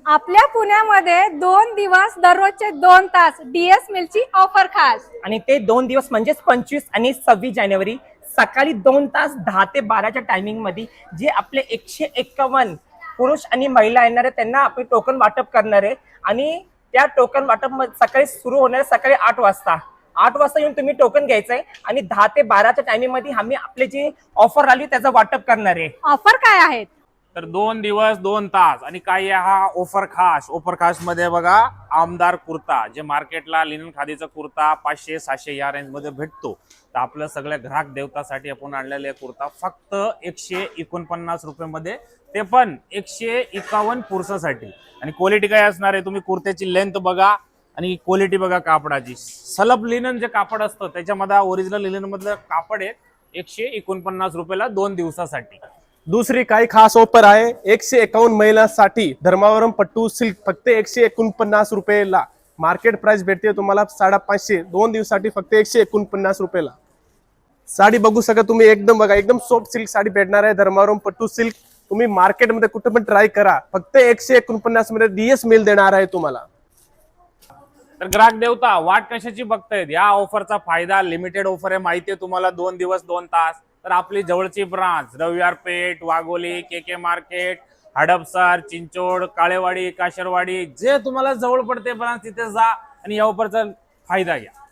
आपल्या पुण्यामध्ये 2 दिवस दररोजचे 2 तास डीएस मिलची ऑफर खास. आणि ते 2 दिवस म्हणजेच 25 आणि 26 जानेवारी सकाळी 2 तास 10 ते 12च्या टायमिंग मध्ये जे आपले 151 पुरुष आणि महिला येणार आहे त्यांना आपण टोकन वाटप करणार आहे. आणि त्या टोकन वाटप सकाळी सुरू होणार आहे सकाळी 8 वाजता. 8 वाजता येऊन तुम्ही टोकन घ्यायचं आहे आणि 10 ते 12च्या टायमिंग मध्ये आम्ही आपले जी ऑफर आली त्याचं वाटप करणार आहे. ऑफर काय आहेत? तर 2 दिवस 2 तास आणि काय हा ऑफर खास मध्ये बघा आमदार कुर्ता जे मार्केटला लिनन खादीचा कुर्ता 500-600 या रेंज मध्ये भेटतो. तर आपल्या सगळ्या ग्राहक देवतासाठी आपण आणलेले कुर्ता फक्त 149 रुपये मध्ये, ते पण 151 पुरुषासाठी. आणि क्वालिटी काय असणार आहे तुम्ही कुर्त्याची लेंथ बघा आणि क्वालिटी बघा कापडाची. सलब लिनन जे कापड असतं त्याच्यामध्ये ओरिजिनल लिनन मधलं कापड आहे. 149 रुपयाला 2 दिवसासाठी. दुसरी काही खास ऑफर आहे 151 महिलांसाठी धर्मावरम पट्टू सिल्क फक्त 149 रुपयाला. मार्केट प्राइस भेटते तुम्हाला 550. 2 दिवसासाठी फक्त 149 रुपयाला. साडी बघू शकता तुम्ही, एकदम बघा एकदम सॉफ्ट सिल्क साडी भेटणार आहे धर्मावरम पट्टू सिल्क. तुम्ही मार्केटमध्ये कुठे पण ट्राय करा, फक्त 149 मध्ये डीएस मिल देणार आहे तुम्हाला. तर ग्राहक देवता वाट कशाची बघतायत? या ऑफरचा फायदा लिमिटेड ऑफर आहे, माहिती आहे तुम्हाला. 2 दिवस 2 तास. तर आपली जवळची ब्रांच रविवार पेठ, वाघोली, के मार्केट, हडपसर, चिंचोड, काळेवाडी, काशरवाडी जे तुम्हाला जवळ पडते ब्रांच तिथे जा आणि या ऑफरचा फायदा घ्या.